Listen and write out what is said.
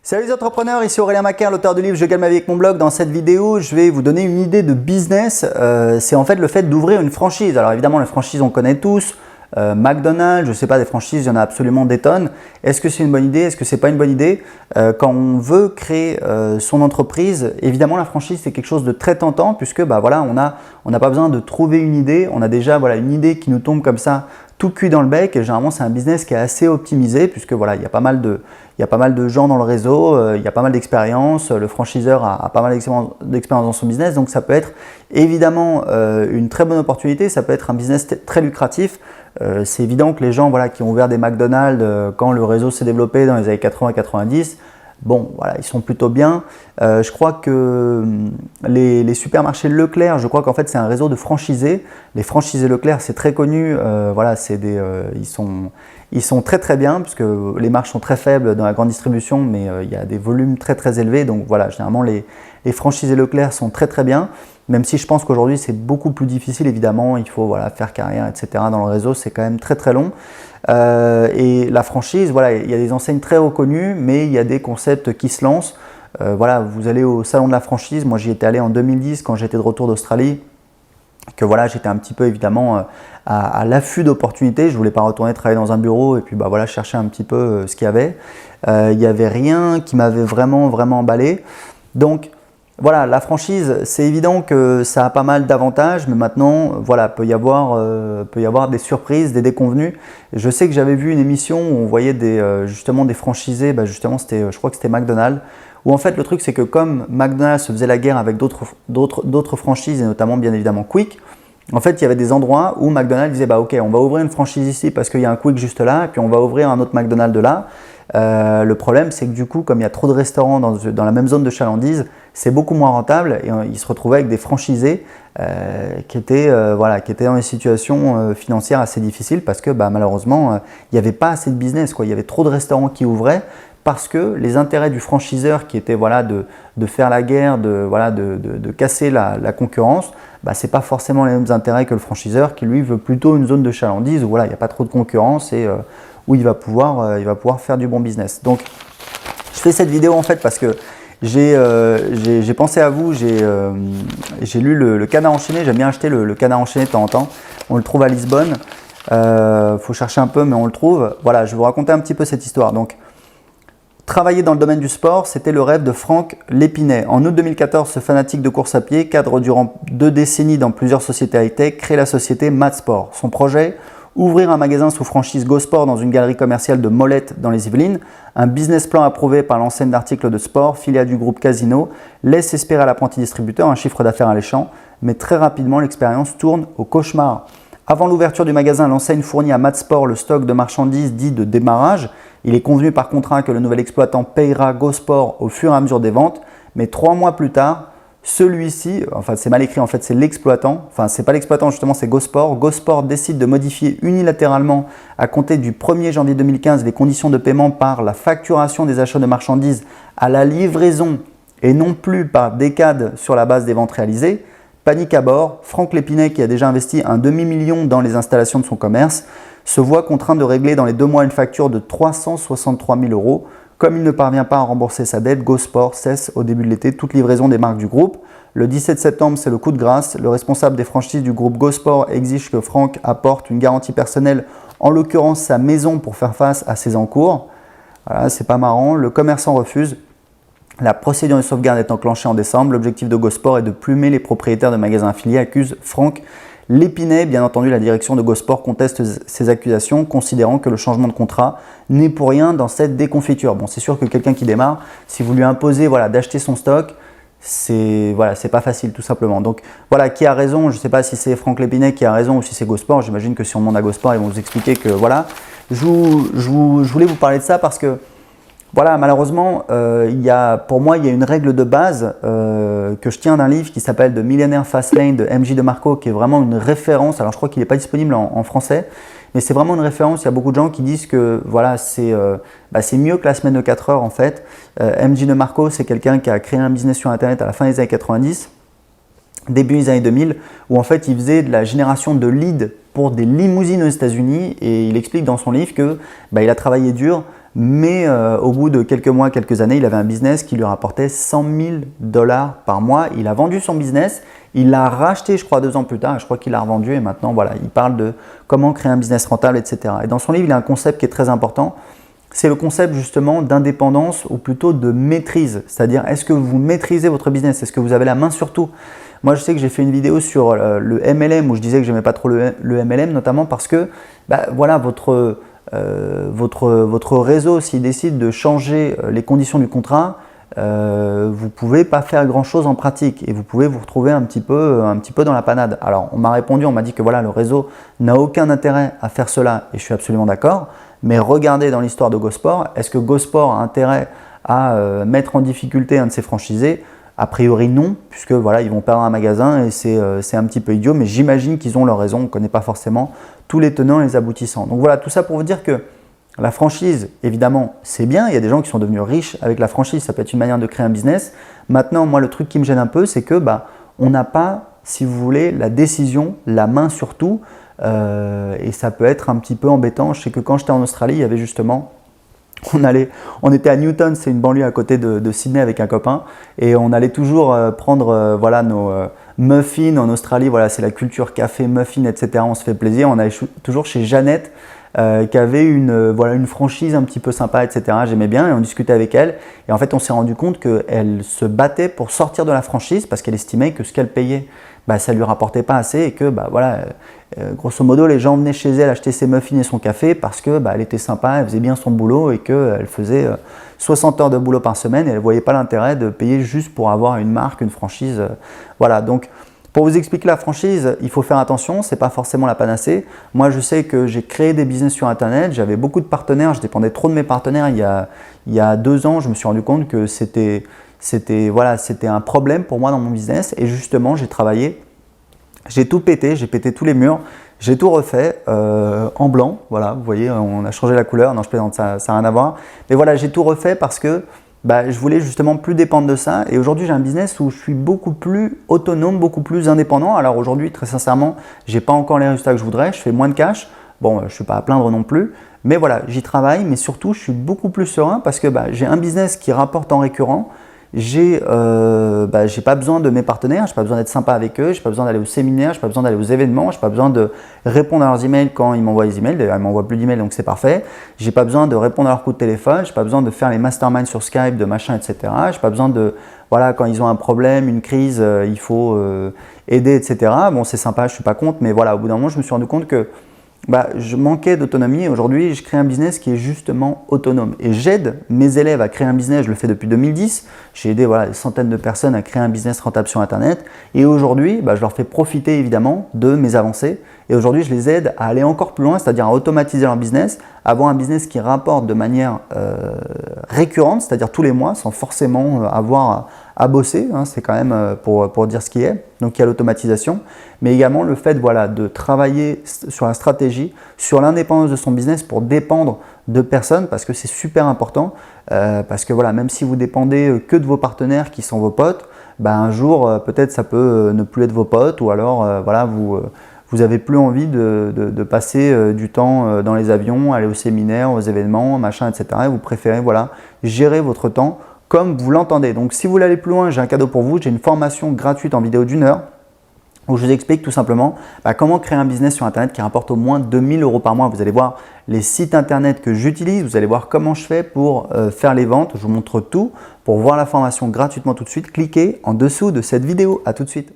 Salut les entrepreneurs, ici Aurélien Macaire, l'auteur du livre Je gagne ma vie avec mon blog. Dans cette vidéo, je vais vous donner une idée de business. C'est en fait le fait d'ouvrir une franchise. Alors évidemment, les franchises, on connaît tous. McDonald's, je ne sais pas, des franchises, il y en a absolument des tonnes. Est-ce que c'est une bonne idée? Est-ce que c'est pas une bonne idée? Quand on veut créer son entreprise, évidemment la franchise c'est quelque chose de très tentant puisque voilà, on n'a pas besoin de trouver une idée. On a déjà une idée qui nous tombe comme ça, tout cuit dans le bec. Et généralement c'est un business qui est assez optimisé puisque voilà, il y a pas mal de gens dans le réseau, il y a pas mal d'expérience. Le franchiseur a pas mal d'expérience dans son business, donc ça peut être évidemment une très bonne opportunité. Ça peut être un business très lucratif. C'est évident que les gens qui ont ouvert des McDonald's quand le réseau s'est développé dans les années 80-90, bon, voilà, ils sont plutôt bien. Je crois que les supermarchés Leclerc, je crois qu'en fait c'est un réseau de franchisés. Les franchisés Leclerc, c'est très connu. Ils sont très très bien puisque les marges sont très faibles dans la grande distribution, mais il y a des volumes très très élevés. Donc voilà, généralement les franchisés Leclerc sont très très bien. Même si je pense qu'aujourd'hui c'est beaucoup plus difficile, évidemment, il faut faire carrière, etc. Dans le réseau, c'est quand même très très long. Et la franchise, il y a des enseignes très reconnues, mais il y a des concepts qui se lancent. Vous allez au salon de la franchise, moi j'y étais allé en 2010 quand j'étais de retour d'Australie, que j'étais un petit peu évidemment à l'affût d'opportunités. Je ne voulais pas retourner travailler dans un bureau et puis chercher un petit peu ce qu'il y avait. Il n'y avait rien qui m'avait vraiment emballé. Donc voilà, la franchise, c'est évident que ça a pas mal d'avantages, mais maintenant, peut y avoir des surprises, des déconvenues. Je sais que j'avais vu une émission où on voyait justement des franchisés, je crois que c'était McDonald's, où en fait le truc c'est que comme McDonald's se faisait la guerre avec d'autres franchises, et notamment bien évidemment Quick, en fait il y avait des endroits où McDonald's disait ok, on va ouvrir une franchise ici parce qu'il y a un Quick juste là, et puis on va ouvrir un autre McDonald's de là. Le problème c'est que du coup, comme il y a trop de restaurants dans la même zone de chalandise, c'est beaucoup moins rentable et ils se retrouvaient avec des franchisés qui étaient dans des situations financières assez difficiles parce que malheureusement il n'y avait pas assez de business, il y avait trop de restaurants qui ouvraient parce que les intérêts du franchiseur qui étaient de faire la guerre, de casser la concurrence, ce n'est pas forcément les mêmes intérêts que le franchiseur qui lui veut plutôt une zone de chalandise où il n'y a pas trop de concurrence et où il va pouvoir faire du bon business. Donc je fais cette vidéo en fait parce que j'ai pensé à vous, j'ai lu le Canard enchaîné, j'aime bien acheter le Canard enchaîné de temps en temps, on le trouve à Lisbonne, faut chercher un peu mais on le trouve. Voilà, je vais vous raconter un petit peu cette histoire. Donc, travailler dans le domaine du sport, c'était le rêve de Franck Lépinet. En août 2014, ce fanatique de course à pied, cadre durant 2 décennies dans plusieurs sociétés high-tech, crée la société Madsport. Son projet, ouvrir un magasin sous franchise GoSport dans une galerie commerciale de Molette dans les Yvelines. Un business plan approuvé par l'enseigne d'articles de sport, filiale du groupe Casino, laisse espérer à l'apprenti distributeur un chiffre d'affaires alléchant, mais très rapidement l'expérience tourne au cauchemar. Avant l'ouverture du magasin, l'enseigne fournit à Madsport le stock de marchandises dit de démarrage. Il est convenu par contrat que le nouvel exploitant payera GoSport au fur et à mesure des ventes, mais 3 mois plus tard, celui-ci, enfin c'est mal écrit, en fait c'est l'exploitant, enfin c'est pas l'exploitant justement, c'est GoSport. GoSport décide de modifier unilatéralement à compter du 1er janvier 2015 les conditions de paiement par la facturation des achats de marchandises à la livraison et non plus par décade sur la base des ventes réalisées. Panique à bord, Franck Lépinet qui a déjà investi un demi-million dans les installations de son commerce se voit contraint de régler dans les 2 mois une facture de 363 000 €. Comme il ne parvient pas à rembourser sa dette, GoSport cesse au début de l'été toute livraison des marques du groupe. Le 17 septembre, c'est le coup de grâce. Le responsable des franchises du groupe GoSport exige que Franck apporte une garantie personnelle, en l'occurrence sa maison, pour faire face à ses encours. Voilà, c'est pas marrant. Le commerçant refuse. La procédure de sauvegarde est enclenchée en décembre. L'objectif de GoSport est de plumer les propriétaires de magasins affiliés, accuse Franck Lépinet. Bien entendu, la direction de GoSport conteste ces accusations, considérant que le changement de contrat n'est pour rien dans cette déconfiture. Bon, c'est sûr que quelqu'un qui démarre, si vous lui imposez d'acheter son stock, c'est pas facile tout simplement. Donc voilà, qui a raison? Je ne sais pas si c'est Franck Lépinet qui a raison ou si c'est GoSport. J'imagine que si on demande à GoSport, ils vont vous expliquer que voilà. Je voulais vous parler de ça parce que malheureusement, pour moi, il y a une règle de base que je tiens d'un livre qui s'appelle The Millionaire Fastlane de MJ DeMarco, qui est vraiment une référence. Alors, je crois qu'il n'est pas disponible en français, mais c'est vraiment une référence. Il y a beaucoup de gens qui disent que c'est mieux que la semaine de 4 heures en fait. MJ DeMarco, c'est quelqu'un qui a créé un business sur Internet à la fin des années 90, début des années 2000, où en fait, il faisait de la génération de leads pour des limousines aux États-Unis et il explique dans son livre que il a travaillé dur. mais au bout de quelques mois, quelques années, il avait un business qui lui rapportait 100 000 dollars par mois. Il a vendu son business, il l'a racheté je crois 2 ans plus tard, je crois qu'il l'a revendu et maintenant voilà, il parle de comment créer un business rentable, etc. Et dans son livre, il a un concept qui est très important, c'est le concept justement d'indépendance ou plutôt de maîtrise, c'est-à-dire est-ce que vous maîtrisez votre business, est-ce que vous avez la main sur tout? Moi je sais que j'ai fait une vidéo sur le MLM où je disais que j'aimais pas trop le MLM, notamment parce que voilà, votre réseau, s'il décide de changer les conditions du contrat, vous ne pouvez pas faire grand chose en pratique et vous pouvez vous retrouver un petit peu dans la panade. Alors on m'a répondu, on m'a dit que voilà, le réseau n'a aucun intérêt à faire cela et je suis absolument d'accord, mais regardez dans l'histoire de GoSport, est-ce que GoSport a intérêt à mettre en difficulté un de ses franchisés? A priori non, puisque voilà, ils vont perdre un magasin et c'est un petit peu idiot, mais j'imagine qu'ils ont leur raison, on ne connaît pas forcément tous les tenants et les aboutissants. Donc voilà, tout ça pour vous dire que la franchise, évidemment, c'est bien, il y a des gens qui sont devenus riches avec la franchise, ça peut être une manière de créer un business. Maintenant, moi, le truc qui me gêne un peu, c'est que on n'a pas, si vous voulez, la décision, la main sur tout, et ça peut être un petit peu embêtant. Je sais que quand j'étais en Australie, il y avait justement… On était à Newton, c'est une banlieue à côté de Sydney avec un copain et on allait toujours prendre voilà, nos muffins en Australie, voilà, c'est la culture café, muffins, etc. On se fait plaisir, on allait toujours chez Jeannette qui avait une franchise un petit peu sympa, etc. J'aimais bien et on discutait avec elle et en fait on s'est rendu compte qu'elle se battait pour sortir de la franchise parce qu'elle estimait que ce qu'elle payait, ça ne lui rapportait pas assez et que voilà, grosso modo les gens venaient chez elle acheter ses muffins et son café parce que elle était sympa, elle faisait bien son boulot et qu'elle faisait 60 heures de boulot par semaine et elle ne voyait pas l'intérêt de payer juste pour avoir une marque, une franchise. Voilà, donc pour vous expliquer la franchise, il faut faire attention, ce n'est pas forcément la panacée. Moi je sais que j'ai créé des business sur internet, j'avais beaucoup de partenaires, je dépendais trop de mes partenaires. Il y a 2 ans, je me suis rendu compte que c'était un problème pour moi dans mon business et justement j'ai travaillé, j'ai tout pété, j'ai pété tous les murs, j'ai tout refait en blanc, voilà, vous voyez, on a changé la couleur, non je plaisante, ça n'a rien à voir, mais voilà, j'ai tout refait parce que je voulais justement plus dépendre de ça et aujourd'hui j'ai un business où je suis beaucoup plus autonome, beaucoup plus indépendant. Alors aujourd'hui, très sincèrement, j'ai pas encore les résultats que je voudrais, je fais moins de cash, bon, je suis pas à plaindre non plus, mais voilà, j'y travaille, mais surtout je suis beaucoup plus serein parce que j'ai un business qui rapporte en récurrent. J'ai pas besoin de mes partenaires, j'ai pas besoin d'être sympa avec eux, j'ai pas besoin d'aller au séminaire, j'ai pas besoin d'aller aux événements, j'ai pas besoin de répondre à leurs emails quand ils m'envoient les emails, d'ailleurs ils m'envoient plus d'emails donc c'est parfait. J'ai pas besoin de répondre à leurs coups de téléphone, j'ai pas besoin de faire les masterminds sur Skype, de machin, etc. J'ai pas besoin de, voilà, quand ils ont un problème, une crise, il faut aider, etc. Bon c'est sympa, je suis pas contre, mais voilà, au bout d'un moment je me suis rendu compte que je manquais d'autonomie et aujourd'hui je crée un business qui est justement autonome et j'aide mes élèves à créer un business, je le fais depuis 2010, j'ai aidé voilà, des centaines de personnes à créer un business rentable sur internet et aujourd'hui je leur fais profiter évidemment de mes avancées et aujourd'hui je les aide à aller encore plus loin, c'est-à-dire à automatiser leur business, à avoir un business qui rapporte de manière récurrente, c'est-à-dire tous les mois sans forcément avoir à bosser, hein, c'est quand même pour dire ce qui est, donc il y a l'automatisation, mais également le fait voilà, de travailler sur la stratégie, sur l'indépendance de son business pour dépendre de personnes parce que c'est super important, parce que voilà, même si vous dépendez que de vos partenaires qui sont vos potes, un jour peut-être ça peut ne plus être vos potes ou alors voilà, vous avez plus envie de passer du temps dans les avions, aller au séminaire, aux événements, machin, etc. Et vous préférez voilà, gérer votre temps comme vous l'entendez. Donc si vous voulez aller plus loin, j'ai un cadeau pour vous, j'ai une formation gratuite en vidéo d'1 heure où je vous explique tout simplement comment créer un business sur internet qui rapporte au moins 2 000 € par mois. Vous allez voir les sites internet que j'utilise, vous allez voir comment je fais pour faire les ventes, je vous montre tout. Pour voir la formation gratuitement tout de suite, cliquez en dessous de cette vidéo. À tout de suite.